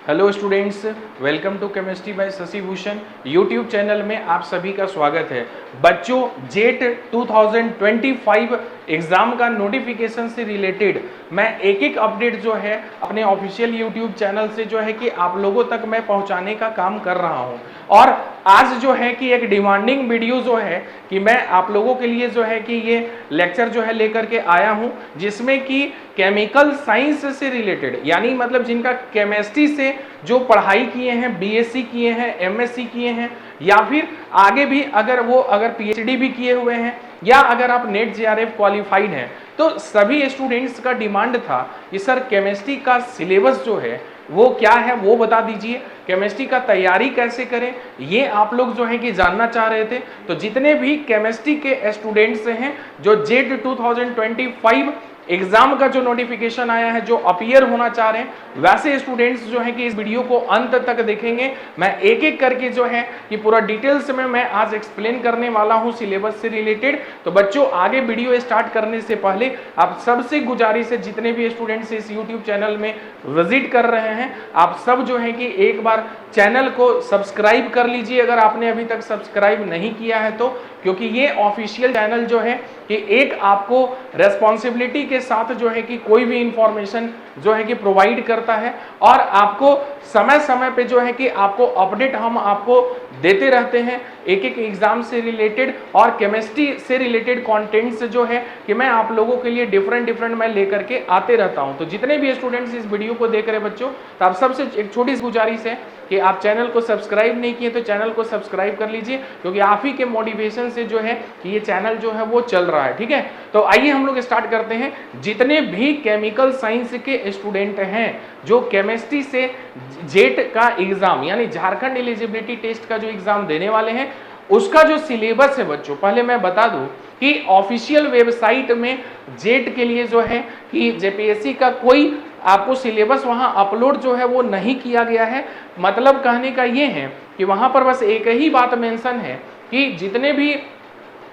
Hello students, welcome to chemistry by Shashi Bhushan YouTube channel में आप सभी का स्वागत है। बच्चों, जेट 2025 एग्जाम का नोटिफिकेशन से रिलेटेड मैं एक एक अपडेट जो है अपने ऑफिशियल यूट्यूब चैनल से जो है कि आप लोगों तक मैं पहुंचाने का काम कर रहा हूं। और आज जो है कि एक डिमांडिंग वीडियो जो है कि मैं आप लोगों के लिए जो है कि ये लेक्चर जो है लेकर के आया हूं, जिसमें कि केमिकल साइंस से रिलेटेड, यानी मतलब जिनका केमिस्ट्री से जो पढ़ाई किए हैं, बीएससी किए हैं, एमएससी किए हैं, या फिर आगे भी अगर पीएचडी भी किए हुए हैं, या अगर आप नेट जेआरएफ क्वालिफाइड हैं, तो सभी स्टूडेंट्स का डिमांड था कि सर केमिस्ट्री का सिलेबस जो है वो क्या है, वो बता दीजिए। केमिस्ट्री का तैयारी कैसे करें, ये आप लोग जो है कि जानना चाह रहे थे। तो जितने भी केमिस्ट्री के स्टूडेंट्स हैं जो जेट 2025 एग्जाम का जो नोटिफिकेशन आया है, जो अपीयर होना चाह रहे हैं, वैसे स्टूडेंट्स जो है कि इस वीडियो को अंत तक देखेंगे। मैं एक एक करके जो है कि पूरा डिटेल्स में मैं आज एक्सप्लेन करने वाला हूं सिलेबस से रिलेटेड। तो बच्चों, आगे वीडियो स्टार्ट करने से पहले आप सबसे गुजारिश है, जितने भी स्टूडेंट्स इस यूट्यूब चैनल में विजिट कर रहे हैं, आप सब जो है कि एक बार चैनल को सब्सक्राइब कर लीजिए अगर आपने अभी तक सब्सक्राइब नहीं किया है तो, क्योंकि ये ऑफिशियल चैनल जो है कि एक आपको रेस्पॉन्सिबिलिटी के साथ जो है कि कोई भी इंफॉर्मेशन जो है कि प्रोवाइड करता है, और आपको समय समय पे जो है कि आपको अपडेट हम आपको देते रहते हैं एक एक एग्जाम से रिलेटेड और केमिस्ट्री से रिलेटेड कंटेंट्स जो है कि मैं आप लोगों के लिए डिफरेंट मैं लेकर के आते रहता हूं। तो जितने भी स्टूडेंट्स इस वीडियो को देख रहे हैं बच्चों, तो आप सबसे एक छोटी सी गुजारिश है कि आप चैनल को सब्सक्राइब नहीं किए तो चैनल को सब्सक्राइब कर लीजिए, क्योंकि आप ही के मोटिवेशन से जो है कि ये चैनल जो है वो चल रहा है। ठीक है, तो आइए हम लोग स्टार्ट करते हैं। जितने भी केमिकल साइंस के स्टूडेंट हैं जो केमिस्ट्री से जेट का एग्जाम यानी झारखंड एलिजिबिलिटी टेस्ट का जो एग्जाम देने वाले हैं, उसका जो सिलेबस है बच्चों, पहले मैं बता दूं कि ऑफिशियल वेबसाइट में जेट के लिए जो है कि जेपीएससी का कोई आपको सिलेबस वहां अपलोड जो है वो नहीं किया गया है। मतलब कहने का ये है कि वहां पर बस एक ही बात मेंशन है कि जितने भी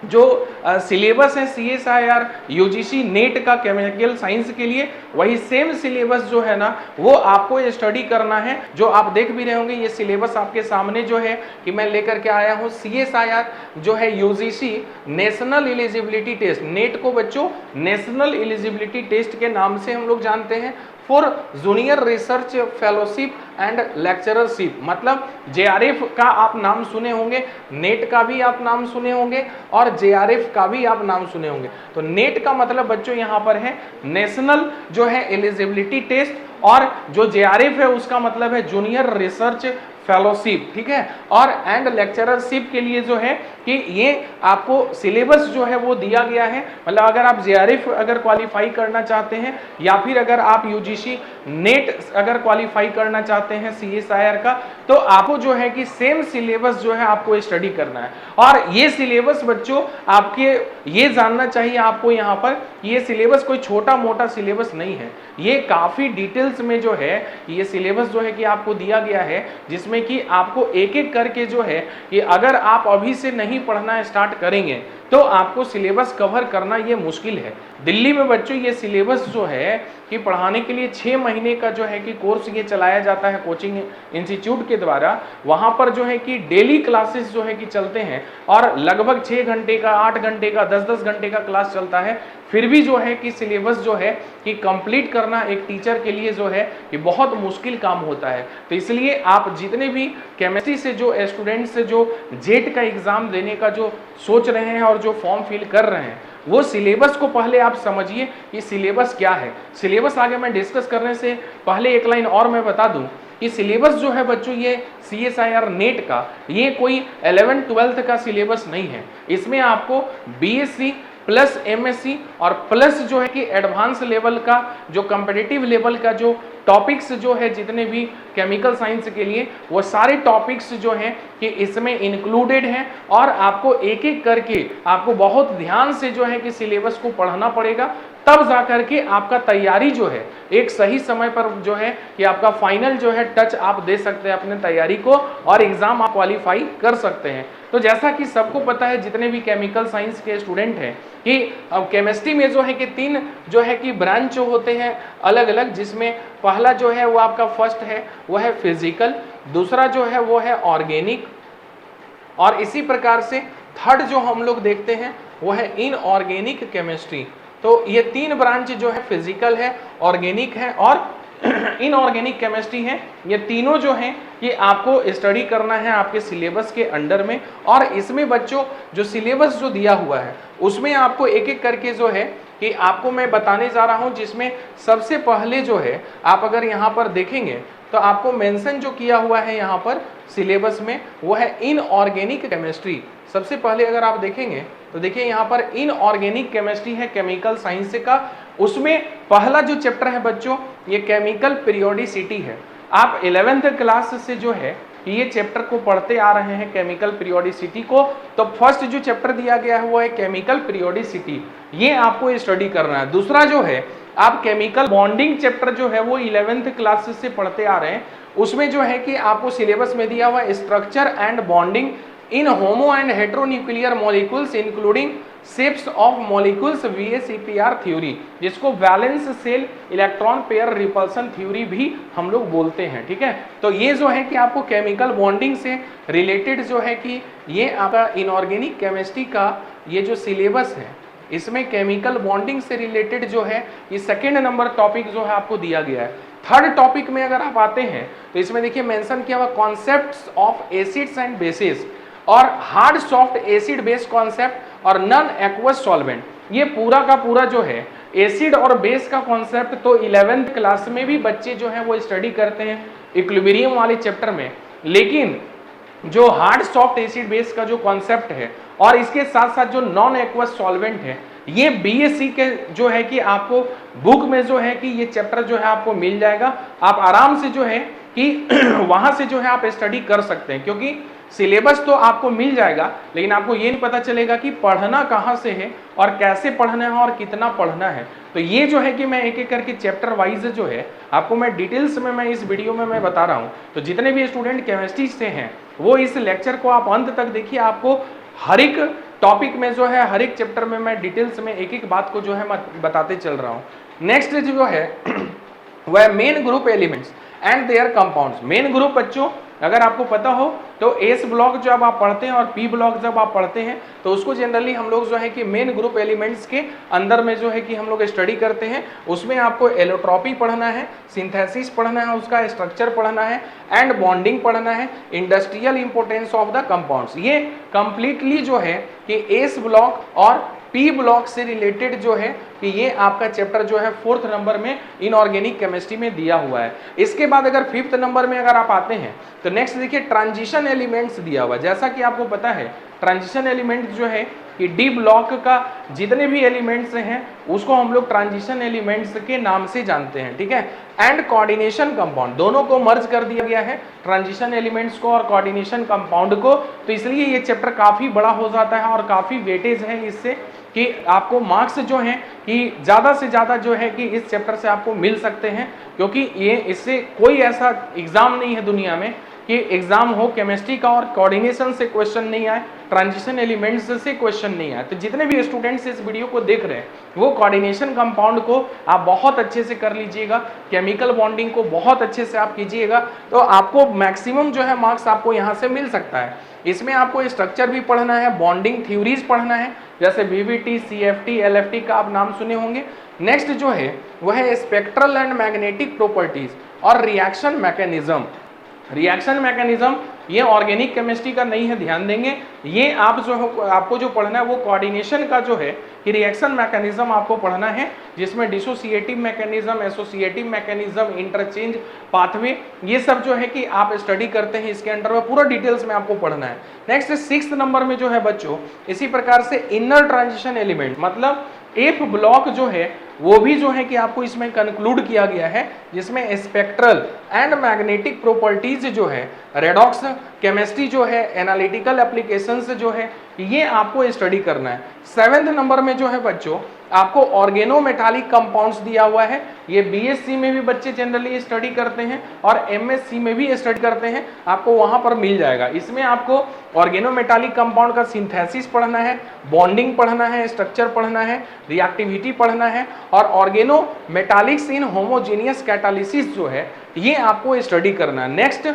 जो सिलेबस है सीएसआईआर यूजीसी नेट का केमिकल साइंस के लिए, वही सेम सिलेबस जो है ना वो आपको ये स्टडी करना है। जो आप देख भी रहे होंगे ये सिलेबस आपके सामने जो है कि मैं लेकर के आया हूँ। सीएसआईआर जो है UGC national eligibility test, NET को बच्चों नेशनल एलिजिबिलिटी टेस्ट के नाम से हम लोग जानते हैं, for junior research fellowship and lecturership. मतलब जेआरएफ का आप नाम सुने होंगे, नेट का भी आप नाम सुने होंगे, और जेआरएफ का भी आप नाम सुने होंगे। तो नेट का मतलब बच्चों यहाँ पर है नेशनल जो है एलिजिबिलिटी टेस्ट, और जो जेआरएफ है उसका मतलब है जूनियर रिसर्च फेलोशिप। ठीक है, और एंड लेक्चररशिप के लिए जो है कि ये आपको सिलेबस जो है वो दिया गया है। मतलब अगर आप जेआरएफ अगर क्वालिफाई करना चाहते हैं, या फिर अगर आप यूजीसी नेट अगर क्वालिफाई करना चाहते हैं सीएसआईआर का, तो आपको जो है कि सेम सिलेबस जो है आपको स्टडी करना है। और ये सिलेबस बच्चों आपके ये जानना चाहिए आपको यहाँ पर, ये सिलेबस कोई छोटा मोटा सिलेबस नहीं है, ये काफी डिटेल्स में जो है ये सिलेबस जो है कि आपको दिया गया है, जिसमें कि आपको एक एक करके जो है कि अगर आप अभी से नहीं पढ़ना स्टार्ट करेंगे तो आपको सिलेबस कवर करना ये मुश्किल है। दिल्ली में बच्चों ये सिलेबस जो है कि पढ़ाने के लिए 6 महीने का जो है कि कोर्स ये चलाया जाता है कोचिंग इंस्टीट्यूट के द्वारा। वहाँ पर जो है कि डेली क्लासेस जो है कि चलते हैं, और लगभग 6 घंटे का, 8 घंटे का, 10-10 घंटे का क्लास चलता है। फिर भी जो है कि सिलेबस जो है कि कंप्लीट करना एक टीचर के लिए जो है कि बहुत मुश्किल काम होता है। तो इसलिए आप जितने भी केमिस्ट्री से जो स्टूडेंट्स से जो जेट का एग्जाम देने का जो सोच रहे हैं और जो फॉर्म फिल कर रहे हैं, वो सिलेबस को पहले आप समझिए कि सिलेबस क्या है। सिलेबस आगे मैं डिस्कस करने से पहले एक लाइन और मैं बता दूं कि सिलेबस जो है बच्चों ये सीएसआईआर नेट का ये कोई 11-12 का सिलेबस नहीं है। इसमें आपको बीएससी प्लस एमएससी और प्लस जो है कि एडवांस लेवल का जो कॉम्पिटिटिव लेवल का जो टॉपिक्स जो है जितने भी केमिकल साइंस के लिए, वो सारे टॉपिक्स जो हैं कि इसमें इंक्लूडेड हैं। और आपको एक एक करके आपको बहुत ध्यान से जो है कि सिलेबस को पढ़ना पड़ेगा, तब जाकर के आपका तैयारी जो है एक सही समय पर जो है कि आपका फाइनल जो है टच आप दे सकते हैं अपने तैयारी को और एग्जाम आप क्वालिफाई कर सकते हैं। तो जैसा कि सबको पता है जितने भी केमिकल साइंस के स्टूडेंट हैं कि केमिस्ट्री में जो है कि 3 जो है कि ब्रांच जो होते हैं अलग अलग, जिसमें पहला जो है वो आपका फर्स्ट है वो है फिजिकल, दूसरा जो है वो है ऑर्गेनिक, और इसी प्रकार से थर्ड जो हम लोग देखते हैं वो है इनऑर्गेनिक केमिस्ट्री। तो ये 3 ब्रांच जो है फिजिकल है, ऑर्गेनिक है और इनऑर्गेनिक केमिस्ट्री है, ये तीनों जो हैं ये आपको स्टडी करना है आपके सिलेबस के अंडर में। और इसमें बच्चों जो सिलेबस जो दिया हुआ है उसमें आपको एक एक करके जो है कि आपको मैं बताने जा रहा हूं, जिसमें सबसे पहले जो है आप अगर यहाँ पर देखेंगे तो आपको मेंशन जो किया हुआ है यहाँ पर सिलेबस में वो है इनऑर्गेनिक केमिस्ट्री। सबसे पहले अगर आप देखेंगे तो देखिए यहाँ पर इनऑर्गेनिक केमिस्ट्री है केमिकल साइंस का, उसमें पहला जो चैप्टर है बच्चों ये केमिकल पीरियोडिसिटी है। आप 11th क्लास से जो है ये चैप्टर को पढ़ते आ रहे हैं केमिकल पीरियोडिसिटी को, तो फर्स्ट जो चैप्टर दिया गया है वो है केमिकल पीरियोडिसिटी, ये आपको स्टडी करना है। दूसरा जो है आप केमिकल बॉन्डिंग चैप्टर जो है वो 11th क्लास से पढ़ते आ रहे हैं, उसमें जो है कि आपको सिलेबस में दिया हुआ structure and bonding in homo and heteronuclear molecules including shapes of molecules VSEPR theory, जिसको valence shell electron pair repulsion theory भी हम लोग बोलते हैं। ठीक है, तो ये जो है कि आपको केमिकल बॉन्डिंग से रिलेटेड जो है कि ये आपका इनऑर्गेनिक केमिस्ट्री का ये जो सिलेबस है इसमें केमिकल बॉन्डिंग से रिलेटेड जो है ये सेकेंड नंबर टॉपिक जो है आपको दिया गया है। थर्ड टॉपिक में अगर आप आते हैं तो इसमें देखिए मेंशन किया हुआ concepts of acids and bases और hard soft acid base concept और नॉन एक्वस सॉल्वेंट, ये पूरा का पूरा जो है एसिड और बेस का कॉन्सेप्ट तो 11th क्लास में भी बच्चे जो है वो स्टडी करते हैं इक्विलिब्रियम वाले चैप्टर में, लेकिन जो हार्ड सॉफ्ट एसिड बेस का जो कॉन्सेप्ट है और इसके साथ साथ जो नॉन एक्वस सॉल्वेंट है ये BSc के जो है कि आपको बुक में जो है कि ये चैप्टर जो है आपको मिल जाएगा, आप आराम से जो है कि वहां से जो है आप स्टडी कर सकते हैं, क्योंकि सिलेबस तो आपको मिल जाएगा लेकिन आपको ये नहीं पता चलेगा कि पढ़ना कहाँ से है और कैसे पढ़ना है और कितना पढ़ना है। तो ये जो है कि मैं एक एक करके चैप्टर वाइज जो है आपको मैं डिटेल्स में मैं इस वीडियो में मैं बता रहा हूँ। तो जितने भी स्टूडेंट केमिस्ट्री से हैं वो इस लेक्चर को आप अंत तक देखिए, आपको हर एक टॉपिक में जो है हर एक चैप्टर में मैं डिटेल्स में एक एक बात को जो है मैं बताते चल रहा हूँ। नेक्स्ट जो है वह main group elements and there compounds. Main group बच्चों अगर आपको पता हो तो एस ब्लॉक जब आप पढ़ते हैं और पी ब्लॉक जब आप पढ़ते हैं तो उसको जनरली हम लोग जो है कि मेन ग्रुप एलिमेंट्स के अंदर में जो है कि हम लोग स्टडी करते हैं। उसमें आपको एलोट्रॉपी पढ़ना है, सिंथेसिस पढ़ना है, उसका स्ट्रक्चर पढ़ना है एंड बॉन्डिंग पढ़ना है, industrial importance of the compounds. ये कंप्लीटली जो है कि एस ब्लॉक और पी ब्लॉक से रिलेटेड जो है कि ये आपका चैप्टर जो है 4th नंबर में इनऑर्गेनिक केमिस्ट्री में दिया हुआ है। इसके बाद अगर 5th नंबर में अगर आप आते हैं तो नेक्स्ट देखिए ट्रांजिशन एलिमेंट्स दिया हुआ है। जैसा कि आपको पता है ट्रांजिशन एलिमेंट जो है कि डी ब्लॉक का जितने भी एलिमेंट्स हैं उसको हम लोग ट्रांजिशन एलिमेंट्स के नाम से जानते हैं। ठीक है, एंड कोऑर्डिनेशन कंपाउंड, दोनों को मर्ज कर दिया गया है, ट्रांजिशन एलिमेंट्स को और कोऑर्डिनेशन कंपाउंड को। तो इसलिए ये चैप्टर काफी बड़ा हो जाता है और काफी वेटेज है इससे कि आपको मार्क्स जो हैं कि ज़्यादा से ज़्यादा जो है कि इस चैप्टर से आपको मिल सकते हैं, क्योंकि ये इससे कोई ऐसा एग्ज़ाम नहीं है दुनिया में कि एग्ज़ाम हो केमिस्ट्री का और कोऑर्डिनेशन से क्वेश्चन नहीं आए, ट्रांजिशन एलिमेंट्स से क्वेश्चन नहीं आए। तो जितने भी स्टूडेंट्स इस वीडियो को देख रहे हैं वो कोऑर्डिनेशन कंपाउंड को आप बहुत अच्छे से कर लीजिएगा, केमिकल बॉन्डिंग को बहुत अच्छे से आप कीजिएगा, तो आपको मैक्सिमम जो है मार्क्स आपको यहाँ से मिल सकता है। इसमें आपको स्ट्रक्चर भी पढ़ना है, बॉन्डिंग थ्योरीज पढ़ना है, जैसे VVT, CFT, LFT का आप नाम सुने होंगे। नेक्स्ट जो है वह है स्पेक्ट्रल एंड मैग्नेटिक प्रॉपर्टीज और रिएक्शन मैकेनिज्म। रिएक्शन मैकेनिज्म ये ऑर्गेनिक केमिस्ट्री का नहीं है, ध्यान देंगे। ये आप जो आपको जो पढ़ना है वो कोऑर्डिनेशन का जो है कि रिएक्शन मैकेनिज्म आपको पढ़ना है, जिसमें dissociative mechanism, associative mechanism, interchange pathway, ये सब जो है कि आप स्टडी करते हैं इसके अंडर में पूरा डिटेल्स में आपको पढ़ना है। नेक्स्ट 6th नंबर में जो है बच्चों इसी प्रकार से इनर ट्रांजिशन एलिमेंट, मतलब एफ ब्लॉक जो है वो भी जो है कि आपको इसमें कंक्लूड किया गया है, जिसमें स्पेक्ट्रल एंड मैग्नेटिक प्रॉपर्टीज जो है, रेडॉक्स केमिस्ट्री जो है, एनालिटिकल एप्लीकेशंस जो है, ये आपको स्टडी करना है। 7वें नंबर में जो है बच्चों आपको ऑर्गेनोमेटालिक कंपाउंड्स दिया हुआ है। ये बीएससी में भी बच्चे जनरली स्टडी करते हैं और एमएससी में भी स्टडी करते हैं, आपको वहां पर मिल जाएगा। इसमें आपको ऑर्गेनोमेटालिक कंपाउंड का सिंथेसिस पढ़ना है, बॉन्डिंग पढ़ना है, स्ट्रक्चर पढ़ना है, रिएक्टिविटी पढ़ना है और ऑर्गेनोमेटालिक्स इन होमोजेनियस कैटालिसिस जो है ये आपको स्टडी करना है। नेक्स्ट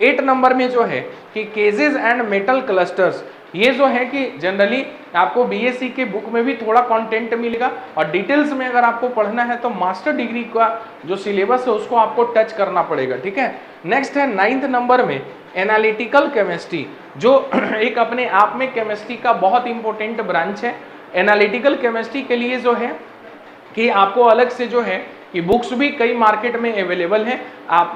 8 नंबर में जो है कि केजेस एंड मेटल क्लस्टर्स, ये जो है कि जनरली आपको बीएससी के बुक में भी थोड़ा कंटेंट मिलेगा और डिटेल्स में अगर आपको पढ़ना है तो मास्टर डिग्री का जो सिलेबस है उसको आपको टच करना पड़ेगा, ठीक है। नेक्स्ट है 9th नंबर में एनालिटिकल केमिस्ट्री, जो एक अपने आप में केमिस्ट्री का बहुत इंपॉर्टेंट ब्रांच है। एनालिटिकल केमिस्ट्री के लिए जो है कि आपको अलग से जो है कि बुक्स भी कई मार्केट में अवेलेबल हैं।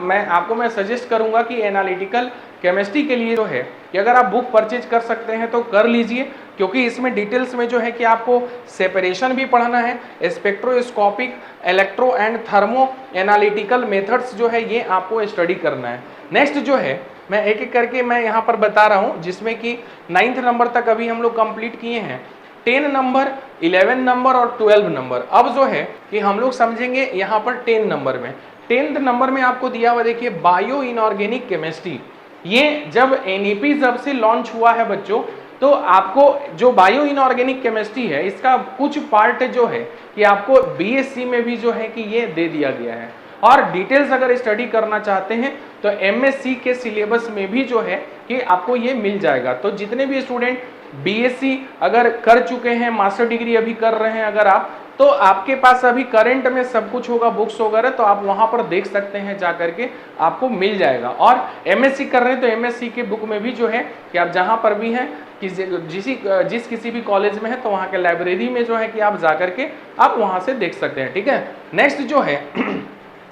मैं सजेस्ट करूंगा कि एनालिटिकल केमिस्ट्री के लिए जो है कि अगर आप बुक परचेज कर सकते हैं तो कर लीजिए, क्योंकि इसमें डिटेल्स में जो है कि आपको सेपरेशन भी पढ़ना है, spectroscopic, electro and thermo analytical methods जो है ये आपको स्टडी करना है। नेक्स्ट जो है मैं एक एक करके मैं यहाँ पर बता रहा हूँ, जिसमें कि 9th नंबर तक अभी हम लोग कंप्लीट किए हैं। 10 नंबर, 11 नंबर और 12 नंबर। अब जो है कि हम लोग समझेंगे यहाँ पर 10 नंबर में। 10th नंबर में आपको दिया हुआ देखिए बायो इनऑर्गेनिक केमिस्ट्री। ये जब एनईपी जब से लॉन्च हुआ है बच्चों, तो आपको जो बायो इनऑर्गेनिक केमिस्ट्री है इसका कुछ पार्ट जो है कि आपको बीएससी में भी जो है कि ये दे दिया गया है। और डिटेल्स अगर स्टडी करना चाहते हैं तो एमएससी के सिलेबस में भी जो है कि आपको ये मिल जाएगा। तो जितने भी स्टूडेंट बीएससी अगर कर चुके हैं, मास्टर डिग्री अभी कर रहे हैं अगर आप, तो आपके पास अभी करंट में सब कुछ होगा, बुक्स वगैरह, तो आप वहां पर देख सकते हैं जा करके, आपको मिल जाएगा। और एमएससी कर रहे हैं तो एमएससी के बुक में भी जो है कि आप जहां पर भी हैं कि जिस किसी भी कॉलेज में है तो वहां के लाइब्रेरी में जो है कि आप जा करके आप वहां से देख सकते हैं, ठीक है। नेक्स्ट जो है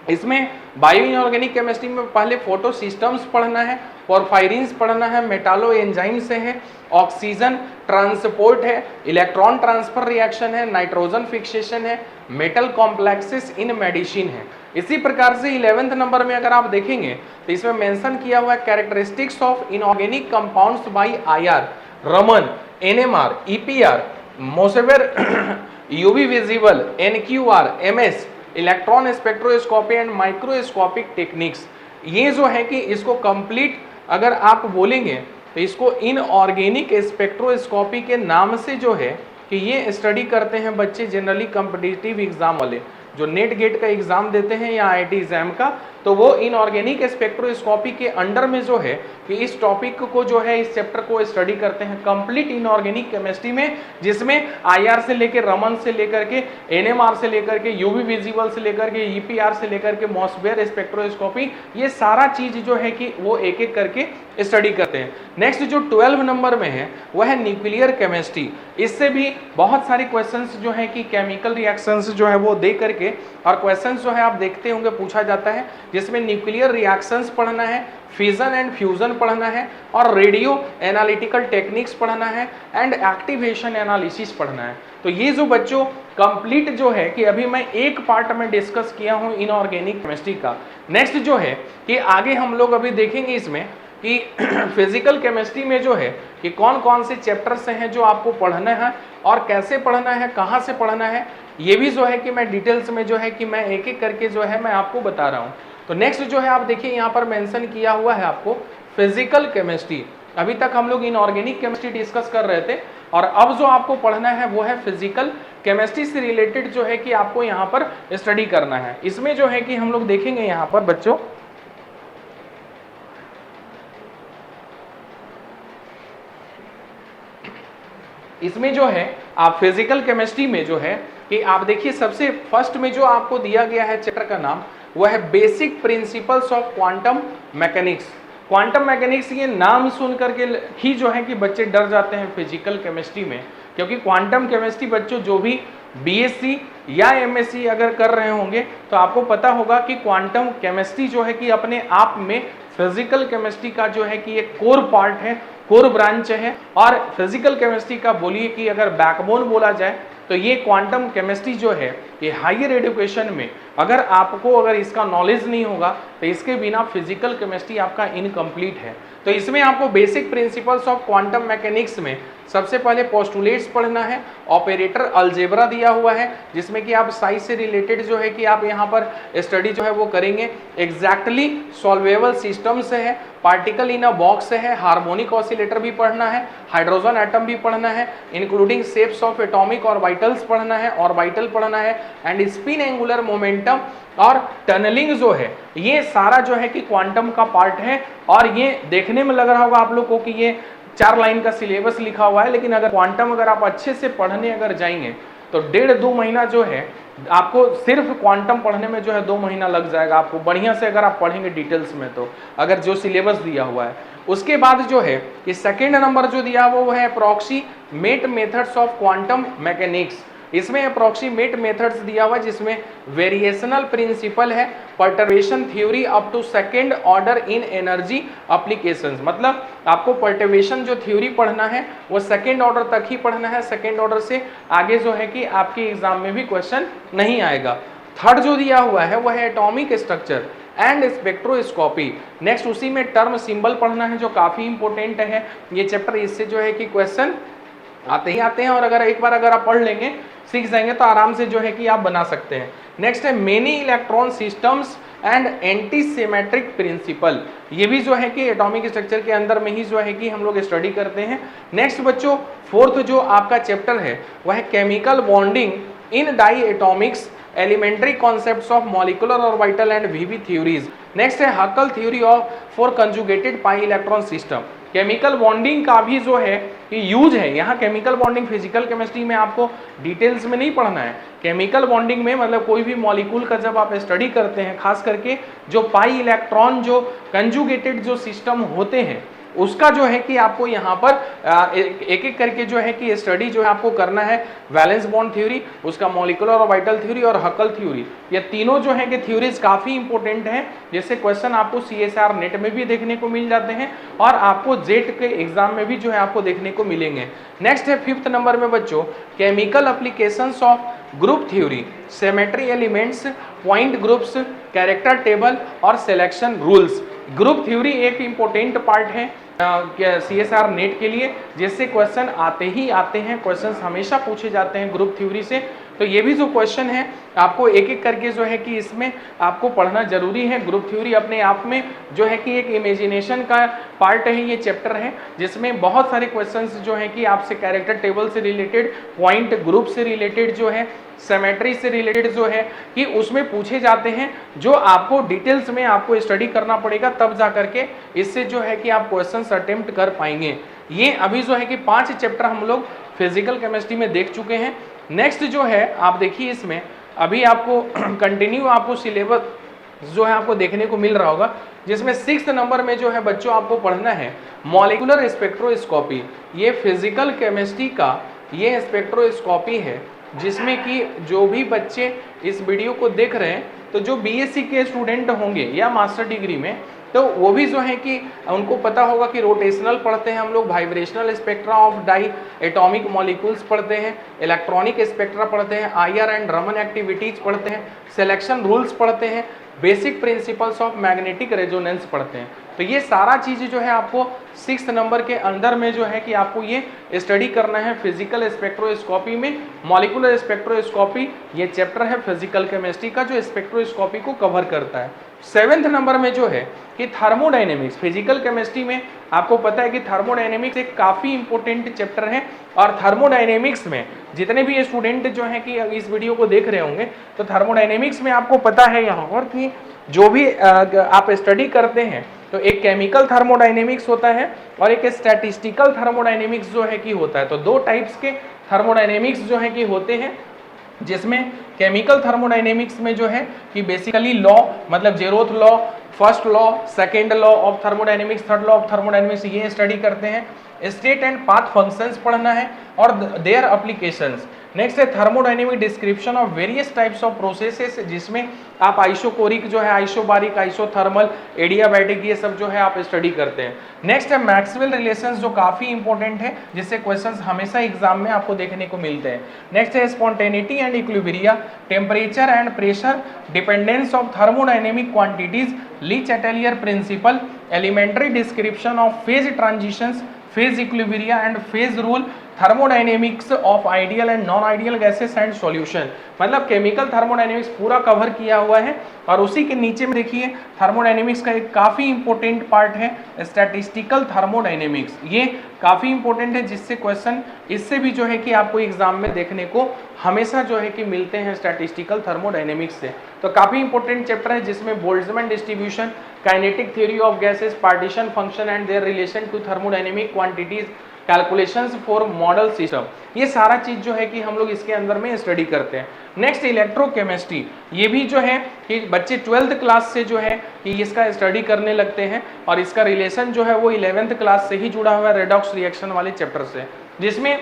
इसमें बायो इनऑर्गेनिक केमिस्ट्री में पहले फोटो सिस्टम्स पढ़ना है, पोरफायरिन्स पढ़ना है, मेटालो एंजाइम्स है, ऑक्सीजन ट्रांसपोर्ट है, इलेक्ट्रॉन ट्रांसफर रिएक्शन है, नाइट्रोजन फिक्सेशन है, मेटल कॉम्प्लेक्सेस इन मेडिसिन है। इसी प्रकार से 11th नंबर में अगर आप देखेंगे तो इसमें मेंशन किया हुआ है characteristics of inorganic compounds by IR, Raman, NMR, EPR, Mossbauer, UV visible, NQR, MS, electron spectroscopy and microscopic techniques. ये जो है कि इसको कंप्लीट अगर आप बोलेंगे तो इसको इनऑर्गेनिक स्पेक्ट्रोस्कोपी के नाम से जो है कि ये स्टडी करते हैं बच्चे जनरली कॉम्पिटिटिव एग्जाम वाले जो नेट गेट का एग्जाम देते हैं या आईआईटी एग्जाम का, तो वो इनऑर्गेनिक स्पेक्ट्रोस्कोपी के अंडर में जो है कि इस टॉपिक को जो है इस चैप्टर को स्टडी करते हैं कंप्लीट इनऑर्गेनिक केमिस्ट्री में, जिसमें आईआर से लेकर रमन से लेकर के एनएमआर से लेकर के यूवी विजिबल से लेकर के ईपीआर से लेकर के मॉसबेयर स्पेक्ट्रोस्कोपी, ये सारा चीज जो है कि वो एक एक करके स्टडी करते हैं। नेक्स्ट जो 12 नंबर में है वह है न्यूक्लियर केमिस्ट्री। इससे भी बहुत सारे क्वेश्चंस जो है कि केमिकल रिएक्शंस जो है वो दे करके और क्वेश्चंस जो है आप देखते होंगे पूछा जाता है, जिसमें न्यूक्लियर रिएक्शंस पढ़ना है, फिजन एंड फ्यूजन पढ़ना है और रेडियो एनालिटिकल टेक्निक्स पढ़ना है एंड एक्टिवेशन एनालिसिस पढ़ना है। तो ये जो बच्चों कंप्लीट जो है कि अभी मैं एक पार्ट में डिस्कस किया हूँ इनऑर्गेनिक केमिस्ट्री का। नेक्स्ट जो है कि आगे हम लोग अभी देखेंगे इसमें कि फिजिकल केमिस्ट्री में जो है कि कौन कौन से चैप्टर्स हैं जो आपको पढ़ना है और कैसे पढ़ना है, कहाँ से पढ़ना है, ये भी जो है कि मैं डिटेल्स में जो है कि मैं एक एक करके जो है मैं आपको बता रहा हूँ। तो नेक्स्ट जो है आप देखिए यहाँ पर मेंशन किया हुआ है आपको फिजिकल केमिस्ट्री। अभी तक हम लोग इनऑर्गेनिक केमिस्ट्री डिस्कस कर रहे थे और अब जो आपको पढ़ना है वो है फिजिकल केमिस्ट्री से रिलेटेड जो है कि आपको यहाँ पर स्टडी करना है। इसमें जो है कि हम लोग देखेंगे यहाँ पर बच्चों इसमें जो है आप फिजिकल केमिस्ट्री में जो है कि आप देखिए सबसे फर्स्ट में जो आपको दिया गया है चैप्टर का नाम वह है basic principles of quantum mechanics. Quantum mechanics ये नाम सुन करके ही जो है कि बच्चे डर जाते हैं फिजिकल केमिस्ट्री में, क्योंकि क्वांटम केमिस्ट्री बच्चों जो भी बीएससी या एमएससी अगर कर रहे होंगे तो आपको पता होगा कि क्वांटम केमिस्ट्री जो है कि अपने आप में फिजिकल केमिस्ट्री का जो है कि एक कोर पार्ट है, कोर ब्रांच है। और फिजिकल केमिस्ट्री का बोलिए कि अगर बैकबोन बोला जाए तो ये क्वांटम केमिस्ट्री जो है कि हायर एजुकेशन में अगर इसका नॉलेज नहीं होगा तो इसके बिना फिजिकल केमिस्ट्री आपका इनकम्प्लीट है। तो इसमें आपको basic principles of quantum mechanics में सबसे पहले पोस्टुलेट्स पढ़ना है, ऑपरेटर अलजेब्रा दिया हुआ है जिसमें कि आप साइज से रिलेटेड जो है कि आप यहाँ पर स्टडी जो है वो करेंगे, एग्जैक्टली सॉल्वेबल सिस्टम्स है, पार्टिकल इन अ बॉक्स है, हार्मोनिक ऑसिलेटर भी पढ़ना है, हाइड्रोजन एटम भी पढ़ना है, including shapes of atomic orbitals पढ़ना है, ऑर्बिटल पढ़ना है, एंड स्पिन एंगुलर मोमेंटम और टनलिंग जो है, ये सारा जो है कि क्वांटम का पार्ट है। और ये देखने में लग रहा होगा आप लोग को कि ये 4 लाइन का सिलेबस लिखा हुआ है, लेकिन अगर क्वांटम अगर आप अच्छे से पढ़ने अगर जाएंगे तो 1.5-2 महीना जो है आपको सिर्फ क्वांटम पढ़ने में जो है 2 महीना लग जाएगा आपको, बढ़िया से अगर आप पढ़ेंगे डिटेल्स में, तो अगर जो सिलेबस दिया हुआ है। उसके बाद जो है कि सेकेंड नंबर जो दिया हुआ वो है approximate methods of quantum mechanics. इसमें अप्रोक्सीमेट मेथड्स दिया हुआ जिसमें वेरिएशनल प्रिंसिपल है, perturbation theory up to second order in energy applications, मतलब आपको पर्टर्बेशन जो थ्योरी पढ़ना है वो सेकेंड ऑर्डर तक ही पढ़ना है, सेकेंड ऑर्डर से आगे जो है कि आपके एग्जाम में भी क्वेश्चन नहीं आएगा। थर्ड जो दिया हुआ है वह है atomic structure and spectroscopy. Next उसी में टर्म सिंबल पढ़ना है जो काफी इंपॉर्टेंट है ये चैप्टर, इससे जो है कि क्वेश्चन आते ही आते हैं और अगर एक बार अगर आप पढ़ लेंगे सीख जाएंगे तो आराम से जो है कि आप बना सकते हैं। नेक्स्ट है many electron systems and anti symmetric principle, ये भी जो है कि एटॉमिक स्ट्रक्चर के अंदर में ही जो है कि हम लोग स्टडी करते हैं। नेक्स्ट बच्चों फोर्थ जो आपका चैप्टर है वह है chemical bonding in diatomics, elementary concepts of molecular orbital and VB theories. Next है Huckel theory of for conjugated pi electron system. Chemical bonding का भी जो है कि यूज है यहाँ, केमिकल बॉन्डिंग फिजिकल केमिस्ट्री में आपको डिटेल्स में नहीं पढ़ना है। केमिकल बॉन्डिंग में मतलब कोई भी मॉलिक्यूल का जब आप स्टडी करते हैं, खास करके जो पाई इलेक्ट्रॉन जो कंजुगेटेड जो सिस्टम होते हैं उसका जो है कि आपको यहाँ पर एक एक करके जो है कि स्टडी जो है आपको करना है। वैलेंस बॉन्ड थ्योरी, उसका मॉलिक्यूलर ऑर्बिटल थ्योरी और हकल थ्योरी, ये तीनों जो है कि थ्योरीज काफी इंपॉर्टेंट हैं, जैसे क्वेश्चन आपको CSIR नेट में भी देखने को मिल जाते हैं और आपको जेट के एग्जाम में भी जो है आपको देखने को मिलेंगे। नेक्स्ट है 5th नंबर में बच्चों chemical applications of group theory, symmetry elements, point groups, character table और सिलेक्शन रूल्स। ग्रुप थ्योरी एक इंपॉर्टेंट पार्ट है CSIR नेट के लिए, जिससे क्वेश्चन आते ही आते हैं, क्वेश्चंस हमेशा पूछे जाते हैं ग्रुप थ्योरी से। तो ये भी जो क्वेश्चन है आपको एक एक करके जो है कि इसमें आपको पढ़ना जरूरी है। ग्रुप थ्योरी अपने आप में जो है कि एक इमेजिनेशन का पार्ट है, ये चैप्टर है जिसमें बहुत सारे क्वेश्चंस जो है कि आपसे कैरेक्टर टेबल से रिलेटेड, पॉइंट ग्रुप से रिलेटेड जो है, सिमेट्री से रिलेटेड जो है कि उसमें पूछे जाते हैं, जो आपको डिटेल्स में आपको स्टडी करना पड़ेगा, तब जा करके इससे जो है कि आप क्वेश्चंस अटेम्प्ट कर पाएंगे। ये अभी जो है कि 5 चैप्टर हम लोग फिजिकल केमिस्ट्री में देख चुके हैं। नेक्स्ट जो है आप देखिए इसमें अभी आपको कंटिन्यू आपको सिलेबस जो है आपको देखने को मिल रहा होगा, जिसमें 6th नंबर में जो है बच्चों आपको पढ़ना है मॉलिक्यूलर स्पेक्ट्रोस्कोपी। ये फिजिकल केमिस्ट्री का ये स्पेक्ट्रोस्कोपी है, जिसमें कि जो भी बच्चे इस वीडियो को देख रहे हैं तो जो BSc के स्टूडेंट होंगे या मास्टर डिग्री में, तो वो भी जो है कि उनको पता होगा कि रोटेशनल पढ़ते हैं हम लोग, vibrational spectra of diatomic molecules पढ़ते हैं, इलेक्ट्रॉनिक स्पेक्ट्रा पढ़ते हैं, IR एंड रमन एक्टिविटीज पढ़ते हैं, सिलेक्शन रूल्स पढ़ते हैं, basic principles of magnetic resonance पढ़ते हैं। तो ये सारा चीज़ जो है आपको 6th नंबर के अंदर में जो है कि आपको ये स्टडी करना है फिजिकल स्पेक्ट्रोस्कोपी में। मॉलिक्यूलर स्पेक्ट्रोस्कोपी ये चैप्टर है फिजिकल केमिस्ट्री का जो स्पेक्ट्रोस्कोपी को कवर करता है। 7th नंबर में जो है कि थर्मोडायनेमिक्स, फिजिकल केमिस्ट्री में आपको पता है कि थर्मोडायनेमिक्स एक काफ़ी इंपॉर्टेंट चैप्टर है, और थर्मोडायनेमिक्स में जितने भी स्टूडेंट जो हैं कि इस वीडियो को देख रहे होंगे, तो थर्मोडायनेमिक्स में आपको पता है यहाँ पर कि जो भी आप स्टडी करते हैं तो एक केमिकल थर्मोडायनेमिक्स होता है और एक स्टैटिस्टिकल थर्मोडायनेमिक्स जो है कि होता है। तो 2 टाइप्स के थर्मोडायनेमिक्स जो है कि होते हैं, जिसमें केमिकल थर्मोडायनेमिक्स में जो है कि बेसिकली लॉ मतलब zeroth law, first law, second law of thermodynamics, third law of thermodynamics, ये स्टडी करते हैं। स्टेट एंड पाथ फंक्शंस पढ़ना है और देयर एप्लीकेशंस, नेक्स्ट है thermodynamic description of various types of processes, जिसमें आप आइसोकोरिक जो है, आइसोबारिक, आइसोथर्मल, एडियाबैटिक, ये सब जो है आप स्टडी करते हैं। नेक्स्ट है मैक्सवेल रिलेशंस, जो काफी इंपॉर्टेंट है, जिससे क्वेश्चंस हमेशा एग्जाम में आपको देखने को मिलते हैं। नेक्स्ट है spontaneity and equilibria, temperature and pressure dependence of thermodynamic quantities, Le Chatelier principle, elementary description of phase transitions, phase equilibria and phase rule, thermodynamics of ideal and non ideal gases and solution. मतलब chemical thermodynamics पूरा cover किया हुआ है। और उसी के नीचे में देखिए थर्मोडायनेमिक्स का एक काफी इंपॉर्टेंट पार्ट है स्टैटिस्टिकल थर्मोडायनेमिक्स। ये काफी इंपॉर्टेंट है, जिससे क्वेश्चन इससे भी जो है कि आपको एग्जाम में देखने को हमेशा जो है कि मिलते हैं स्टैटिस्टिकल थर्मोडायनेमिक्स से। तो काफी इंपॉर्टेंट चैप्टर है, जिसमें Boltzmann distribution, kinetic theory of gases, partition function and their relation to thermodynamic quantities, calculations for model system, ये सारा चीज जो है कि हम लोग इसके अंदर में स्टडी करते हैं। नेक्स्ट इलेक्ट्रोकेमिस्ट्री, ये भी जो है कि बच्चे 12th क्लास से जो है कि इसका स्टडी करने लगते हैं, और इसका रिलेशन जो है वो 11th क्लास से ही जुड़ा हुआ है रेडॉक्स रिएक्शन वाले चैप्टर से, जिसमें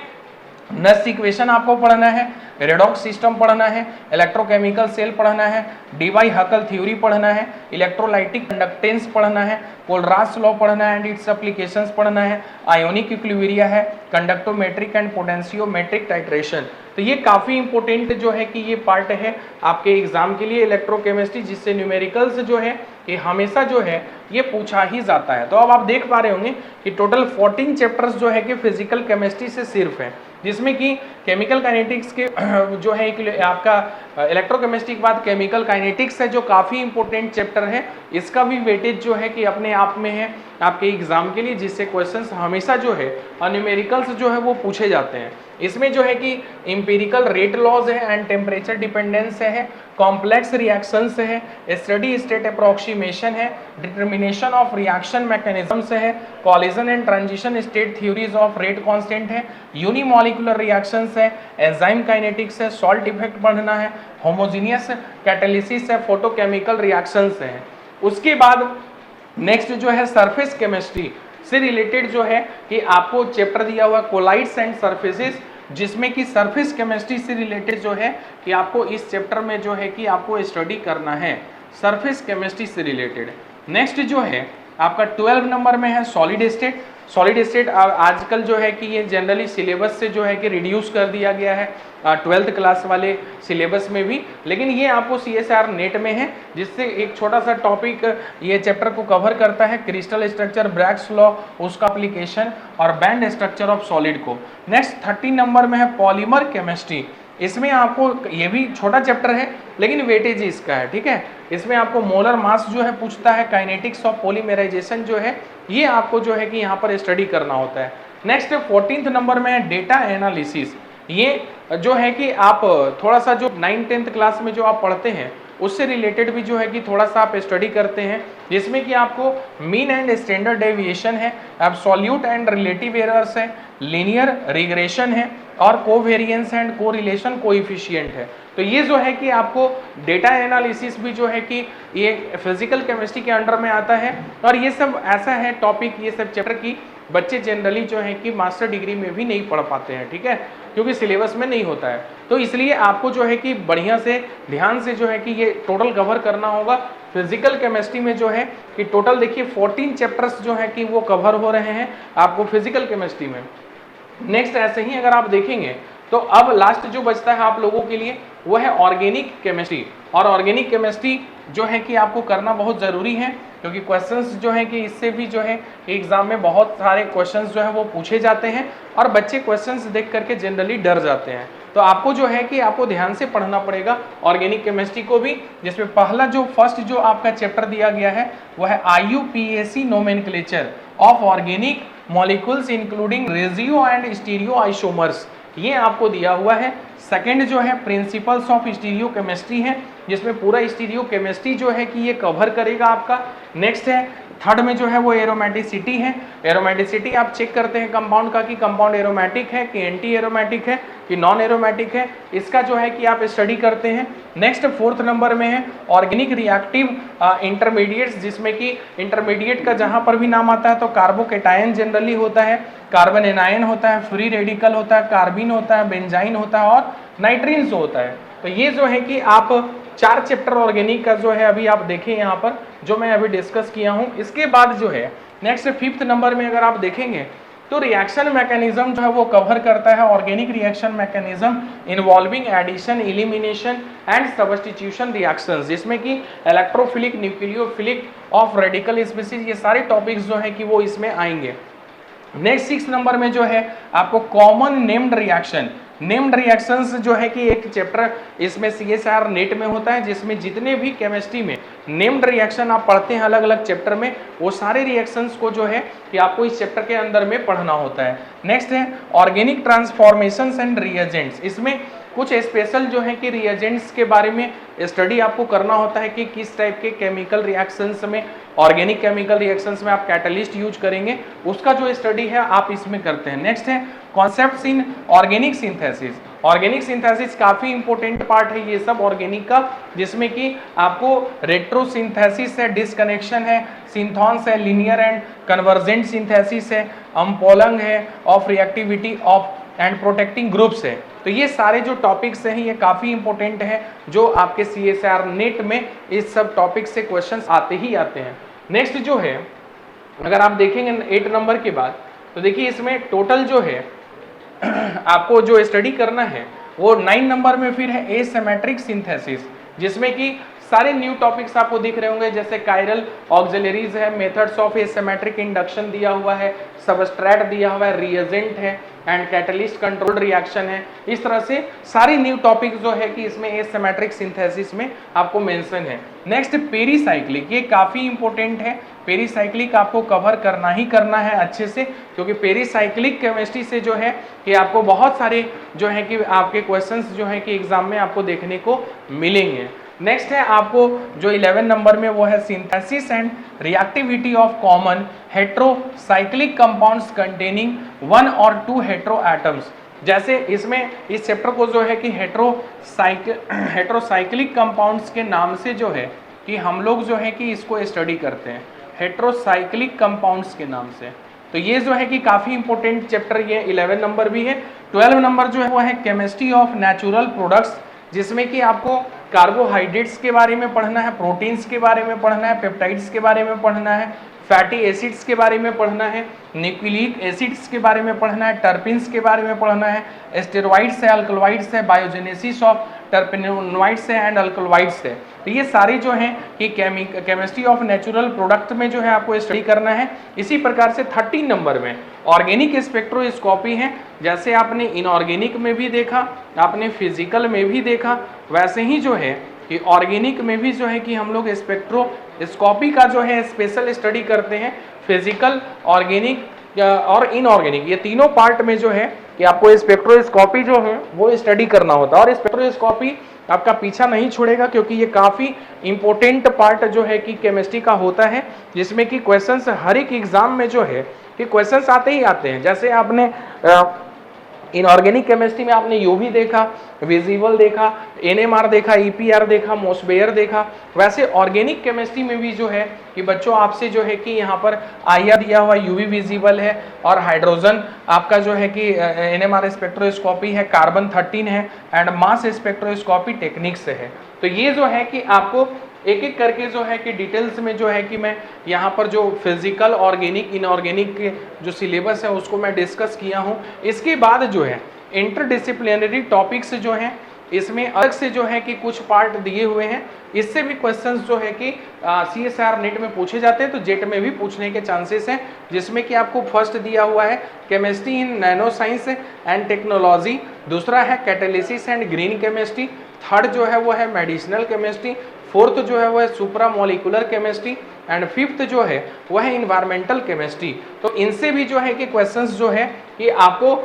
नस इक्वेशन आपको पढ़ना है, रेडॉक्स सिस्टम पढ़ना है, इलेक्ट्रोकेमिकल सेल पढ़ना है, डीवाई हकल थ्योरी पढ़ना है, इलेक्ट्रोलाइटिक कंडक्टेंस पढ़ना है, कोलरास लॉ पढ़ना है एंड इट्स एप्लीकेशंस पढ़ना है, आयोनिक इक्विलिब्रिया है, कंडक्टोमेट्रिक एंड पोटेंशियोमेट्रिक टाइट्रेशन। तो ये काफी इंपॉर्टेंट जो है कि ये पार्ट है आपके एग्जाम के लिए इलेक्ट्रोकेमिस्ट्री, जिससे न्यूमेरिकल्स जो है कि हमेशा जो है ये पूछा ही जाता है। तो अब आप देख पा रहे होंगे कि टोटल 14 चैप्टर्स जो है कि फिजिकल केमिस्ट्री से सिर्फ है, जिसमें कि केमिकल काइनेटिक्स के जो है आपका इलेक्ट्रोकेमिस्ट्री के बाद केमिकल काइनेटिक्स है, जो काफ़ी इंपॉर्टेंट चैप्टर है। इसका भी वेटेज जो है कि अपने आप में है आपके एग्जाम के लिए, जिससे क्वेश्चंस हमेशा जो है और न्यूमेरिकल्स जो है वो पूछे जाते हैं। इसमें जो है कि इंपेरिकल रेट लॉज है एंड टेम्परेचर डिपेंडेंस है, कॉम्प्लेक्स रिएक्शंस है, स्टडी स्टेट अप्रोक्सीमेशन है, डिटर्मिनेशन ऑफ रिएक्शन मैकेनिज्म्स है, collision and transition state theories of rate constant है, यूनिमॉलिक्यूलर रिएक्शंस है, एंजाइम काइनेटिक्स है, सॉल्ट इफेक्ट पढ़ना है, होमोजेनियस कैटालिसिस है, फोटोकेमिकल रिएक्शंस है। उसके बाद नेक्स्ट जो है सरफेस केमिस्ट्री से रिलेटेड जो है कि आपको चैप्टर दिया हुआ कोलाइड्स एंड सरफेसेस, जिसमें कि सरफेस केमिस्ट्री से रिलेटेड जो है कि आपको इस चैप्टर में जो है कि आपको स्टडी करना है सरफेस केमिस्ट्री से रिलेटेड। नेक्स्ट जो है आपका 12 नंबर में है सॉलिड स्टेट। सॉलिड स्टेट आजकल जो है कि ये जनरली सिलेबस से जो है कि रिड्यूस कर दिया गया है 12th क्लास वाले सिलेबस में भी, लेकिन ये आपको CSIR नेट में है, जिससे एक छोटा सा टॉपिक ये चैप्टर को कवर करता है, क्रिस्टल स्ट्रक्चर, ब्रैग्स लॉ, उसका एप्लीकेशन और बैंड स्ट्रक्चर ऑफ सॉलिड को। नेक्स्ट 13 नंबर में है पॉलीमर केमिस्ट्री। इसमें आपको ये भी छोटा चैप्टर है लेकिन वेटेज इसका है, ठीक है। इसमें आपको मोलर मास जो है पूछता है, काइनेटिक्स ऑफ पॉलीमराइजेशन जो है ये आपको जो है कि यहाँ पर स्टडी करना होता है। नेक्स्ट 14th नंबर में है डेटा एनालिसिस। ये जो है कि आप थोड़ा सा जो 9th-10th क्लास में जो आप पढ़ते हैं उससे रिलेटेड भी जो है कि थोड़ा सा आप स्टडी करते हैं, जिसमें कि आपको मीन एंड स्टैंडर्ड डेविएशन है, एब्सोल्यूट एंड रिलेटिव एरर्स है, लीनियर रिग्रेशन है और कोवेरिएंस एंड कोरिलेशन कोएफिशिएंट है। तो ये जो है कि आपको डेटा एनालिसिस भी जो है कि ये फिजिकल केमिस्ट्री के अंडर में आता है, और ये सब ऐसा है टॉपिक, ये सब चैप्टर की बच्चे जनरली जो है कि मास्टर डिग्री में भी नहीं पढ़ पाते हैं, ठीक है, क्योंकि सिलेबस में नहीं होता है। तो इसलिए आपको जो है कि बढ़िया से ध्यान से जो है कि ये टोटल कवर करना होगा। फिजिकल केमिस्ट्री में जो है कि टोटल देखिए 14 चैप्टर्स जो है कि वो कवर हो रहे हैं आपको फिजिकल केमिस्ट्री में। नेक्स्ट ऐसे ही अगर आप देखेंगे तो अब लास्ट जो बचता है आप लोगों के लिए वो है ऑर्गेनिक केमिस्ट्री। और ऑर्गेनिक केमिस्ट्री जो है कि आपको करना बहुत ज़रूरी है, क्योंकि क्वेश्चंस जो है कि इससे भी जो है एग्जाम में बहुत सारे क्वेश्चंस जो है वो पूछे जाते हैं और बच्चे क्वेश्चंस देख करके जनरली डर जाते हैं। तो आपको जो है कि आपको ध्यान से पढ़ना पड़ेगा ऑर्गेनिक केमिस्ट्री को भी, जिसमें पहला जो फर्स्ट जो आपका चैप्टर दिया गया है वो है IUPAC nomenclature of organic molecules including regio and stereo isomers, ये आपको दिया हुआ है। सेकेंड जो है प्रिंसिपल्स ऑफ स्टीरियो केमिस्ट्री है, जिसमें पूरा स्टीरियो केमिस्ट्री जो है कि ये कवर करेगा आपका। नेक्स्ट है थर्ड में जो है वो एरोमेटिसिटी है। एरोमेटिसिटी आप चेक करते हैं कंपाउंड का कि कंपाउंड एरोमेटिक है कि एंटी एरोमेटिक है कि नॉन एरोमेटिक है, इसका जो है कि आप स्टडी करते हैं। नेक्स्ट फोर्थ नंबर में है ऑर्गेनिक रिएक्टिव इंटरमीडिएट्स, जिसमें कि इंटरमीडिएट का जहां पर भी नाम आता है तो कार्बोकेटायन जनरली होता है, कार्बन एनायन होता है, फ्री रेडिकल होता है, कार्बिन होता है, बेंजाइन होता है और नाइट्रीन्स होता है। तो ये जो है कि आप 4 चैप्टर ऑर्गेनिक का जो है अभी आप देखें यहाँ पर जो मैं अभी डिस्कस किया हूँ। इसके बाद जो है नेक्स्ट 5th नंबर में अगर आप देखेंगे तो रिएक्शन मैकेनिज्म जो है वो कवर करता है organic reaction mechanism involving addition, elimination and substitution reactions, जिसमें कि electrophilic, nucleophilic of radical species, ये सारे टॉपिक्स जो है कि वो इसमें आएंगे। नेक्स्ट 6 नंबर में जो है आपको common named reaction, named reactions जो है कि एक चैप्टर इसमें CSIR नेट में होता है, जिसमें जितने भी केमिस्ट्री में नेम्ड रिएक्शन आप पढ़ते हैं अलग अलग चैप्टर में, वो सारे रिएक्शंस को जो है कि आपको इस चैप्टर के अंदर में पढ़ना होता है। नेक्स्ट है ऑर्गेनिक ट्रांसफॉर्मेशंस एंड रिएजेंट्स, इसमें कुछ स्पेशल जो है कि रिएजेंट्स के बारे में स्टडी आपको करना होता है कि किस टाइप के केमिकल रिएक्शंस में, ऑर्गेनिक केमिकल रिएक्शंस में आप कैटलिस्ट यूज करेंगे, उसका जो स्टडी है आप इसमें करते हैं। नेक्स्ट है concepts in organic synthesis. Organic synthesis काफी इंपॉर्टेंट पार्ट है ये सब ऑर्गेनिक का, जिसमें कि आपको रेट्रोसिंथेसिस है, डिस्कनेक्शन है, सिंथॉन्स है, लीनियर एंड कन्वर्जेंट सिंथेसिस है, अम्पोलंग है, of reactivity of and protecting groups है। तो ये सारे जो टॉपिक्स हैं ये काफ़ी इंपॉर्टेंट है, जो आपके CSIR नेट में इस सब टॉपिक से क्वेश्चंस आते ही आते हैं। नेक्स्ट जो है अगर आप देखेंगे 8 नंबर के बाद तो देखिए इसमें टोटल जो है आपको जो स्टडी करना है वो 9 नंबर में फिर है एसिमेट्रिक सिंथेसिस, जिसमें कि सारे न्यू टॉपिक्स आपको दिख रहे होंगे, जैसे कायरल ऑक्सिलरीज है, मेथड्स ऑफ एसिमेट्रिक इंडक्शन दिया हुआ है, सबस्ट्रेट दिया हुआ है, रिएजेंट है एंड कैटलिस्ट कंट्रोल्ड रिएक्शन है। इस तरह से सारी न्यू टॉपिक जो है कि इसमें एसिमेट्रिक सिंथेसिस में आपको मेंशन है। नेक्स्ट पेरीसाइक्लिक, ये काफ़ी इंपॉर्टेंट है, पेरीसाइक्लिक आपको कवर करना ही करना है अच्छे से, क्योंकि पेरीसाइक्लिक केमिस्ट्री से जो है कि आपको बहुत सारे जो है कि आपके क्वेश्चंस जो है कि एग्जाम में आपको देखने को मिलेंगे। नेक्स्ट है आपको जो 11 नंबर में वो है synthesis and reactivity of common heterocyclic compounds containing 1 और 2 हेट्रो एटम्स। जैसे इसमें इस चैप्टर को जो है कि हेट्रोसाइक्लिक कंपाउंड्स के नाम से जो है कि हम लोग जो है कि इसको स्टडी करते हैं हेट्रोसाइक्लिक कंपाउंड्स के नाम से। तो ये जो है कि काफ़ी इंपॉर्टेंट चैप्टर ये 11 नंबर भी है। 12 नंबर जो है वो है केमिस्ट्री ऑफ नेचुरल प्रोडक्ट्स, जिसमें कि आपको कार्बोहाइड्रेट्स के बारे में पढ़ना है, प्रोटीन्स के बारे में पढ़ना है, पेप्टाइड्स के बारे में पढ़ना है, फैटी एसिड्स के बारे में पढ़ना है, न्यूक्लिक एसिड्स के बारे में पढ़ना है, टर्पिन्स के बारे में पढ़ना है, स्टेरॉइड्स है, अल्कलॉइड्स है, बायोजेनेसिस ऑफ टर्पेनोइड्स है एंड अल्कलॉइड्स है। तो ये सारी जो हैं कि केमिस्ट्री ऑफ नेचुरल प्रोडक्ट में जो है आपको स्टडी करना है। इसी प्रकार से 13 नंबर में ऑर्गेनिक स्पेक्ट्रोस्कोपी है, जैसे आपने इनऑर्गेनिक में भी देखा, आपने फिजिकल में भी देखा, वैसे ही जो है कि ऑर्गेनिक में भी जो है कि हम लोग स्पेक्ट्रोस्कोपी का जो है स्पेशल स्टडी करते हैं। फिजिकल, ऑर्गेनिक और इनऑर्गेनिक, ये तीनों पार्ट में जो है कि आपको स्पेक्ट्रोस्कोपी जो है वो स्टडी करना होता है। और स्पेक्ट्रोस्कोपी आपका पीछा नहीं छोड़ेगा, क्योंकि ये काफ़ी इंपॉर्टेंट पार्ट जो है कि केमिस्ट्री का होता है, जिसमें कि क्वेश्चंस हर एक एग्जाम में जो है कि क्वेश्चंस आते ही आते हैं। जैसे आपने इनऑर्गेनिक केमिस्ट्री में आपने यूवी देखा, विजिबल देखा, एनएमआर देखा, ईपीआर देखा, मोस्बेयर देखा, वैसे ऑर्गेनिक केमिस्ट्री में भी जो है कि बच्चों आपसे जो है कि यहाँ पर आईआर दिया हुआ यूवी विजिबल है और हाइड्रोजन आपका जो है कि एनएमआर स्पेक्ट्रोस्कोपी है, कार्बन 13 है एंड मास स्पेक्ट्रोस्कोपी टेक्निक्स है। तो ये जो है कि आपको एक एक करके जो है कि डिटेल्स में जो है कि मैं यहाँ पर जो फिजिकल, ऑर्गेनिक, इनऑर्गेनिक के जो सिलेबस है उसको मैं डिस्कस किया हूँ। इसके बाद जो है इंटरडिसिप्लिनरी टॉपिक्स जो हैं इसमें अलग से जो है कि कुछ पार्ट दिए हुए हैं, इससे भी क्वेश्चंस जो है कि CSIR नेट में पूछे जाते हैं, तो जेट में भी पूछने के चांसेस हैं। जिसमें कि आपको फर्स्ट दिया हुआ है chemistry in nano science and technology, दूसरा है catalysis and green chemistry, third जो है वो है मेडिसिनल केमिस्ट्री, फोर्थ जो है वो है सुप्रा मॉलिकुलर केमिस्ट्री एंड फिफ्थ जो है वह है इन्वायरमेंटल केमिस्ट्री। तो इनसे भी जो है कि क्वेश्चंस जो है कि आपको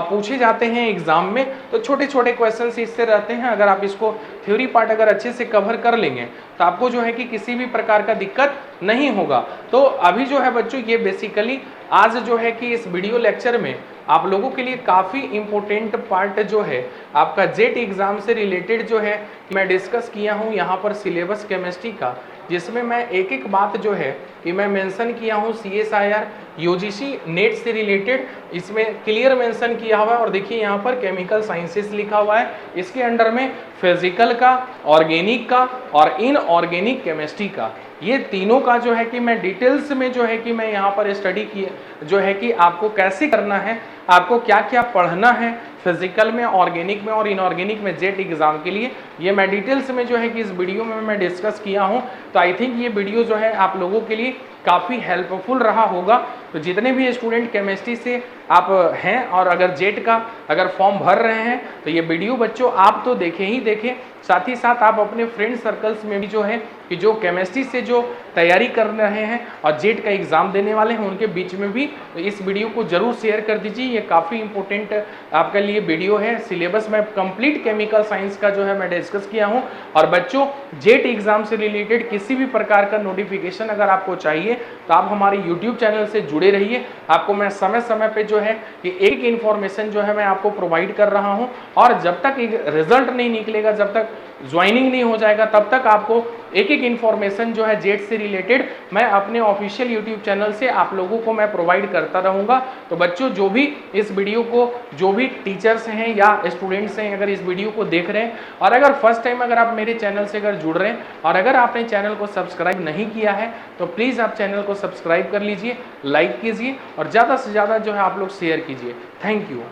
पूछे जाते हैं एग्जाम में। तो छोटे छोटे क्वेश्चंस इससे रहते हैं, अगर आप इसको थ्योरी पार्ट अगर अच्छे से कवर कर लेंगे तो आपको जो है कि किसी भी प्रकार का दिक्कत नहीं होगा। तो अभी जो है बच्चों ये बेसिकली आज जो है कि इस वीडियो लेक्चर में आप लोगों के लिए काफ़ी इंपॉर्टेंट पार्ट जो है आपका जेट एग्जाम से रिलेटेड जो है मैं डिस्कस किया हूँ यहाँ पर सिलेबस केमिस्ट्री का, जिसमें मैं एक एक बात जो है कि मैं मेंशन किया हूँ CSIR UGC नेट से रिलेटेड, इसमें क्लियर मेंशन किया हुआ है। और देखिए यहाँ पर केमिकल साइंसेस लिखा हुआ है, इसके अंडर में फिजिकल का, ऑर्गेनिक का और इनऑर्गेनिक केमिस्ट्री का, ये तीनों का जो है कि मैं डिटेल्स में जो है कि मैं यहाँ पर स्टडी किया जो है कि आपको कैसे करना है, आपको क्या क्या पढ़ना है फिजिकल में, ऑर्गेनिक में और इनऑर्गेनिक में जेट एग्जाम के लिए, ये मैं डिटेल्स में जो है कि इस वीडियो में मैं डिस्कस किया हूँ। तो आई थिंक ये वीडियो जो है आप लोगों के लिए काफ़ी हेल्पफुल रहा होगा। तो जितने भी स्टूडेंट केमिस्ट्री से आप हैं और अगर जेट का अगर फॉर्म भर रहे हैं तो ये वीडियो बच्चों आप तो देखें ही देखें, साथ ही साथ आप अपने फ्रेंड सर्कल्स में भी जो है कि जो केमिस्ट्री से जो तैयारी कर रहे हैं और जेट का एग्ज़ाम देने वाले हैं उनके बीच में भी इस वीडियो को जरूर शेयर कर दीजिए। ये काफ़ी इंपॉर्टेंट आपके लिए वीडियो है। सिलेबस में कंप्लीट केमिकल साइंस का जो है मैं डिस्कस किया हूँ। और बच्चों जेट एग्जाम से रिलेटेड किसी भी प्रकार का नोटिफिकेशन अगर आपको चाहिए तो आप हमारे यूट्यूब चैनल से जुड़े रहिए। आपको मैं समय समय पे जो है कि एक इन्फॉर्मेशन जो है मैं आपको प्रोवाइड कर रहा हूँ। और जब तक एक रिजल्ट नहीं निकलेगा, जब तक ज्वाइनिंग नहीं हो जाएगा, तब तक आपको एक एक इन्फॉर्मेशन जो है जेट से रिलेटेड मैं अपने ऑफिशियल यूट्यूब चैनल से आप लोगों को मैं प्रोवाइड करता रहूँगा। तो बच्चों जो भी इस वीडियो को, जो भी टीचर्स हैं या स्टूडेंट्स हैं अगर इस वीडियो को देख रहे हैं और अगर फर्स्ट टाइम अगर आप मेरे चैनल से अगर जुड़ रहे हैं और अगर आपने चैनल को सब्सक्राइब नहीं किया है तो प्लीज़ आप चैनल को सब्सक्राइब कर लीजिए, लाइक कीजिए और ज़्यादा से ज़्यादा जो है आप लोग शेयर कीजिए। Thank you.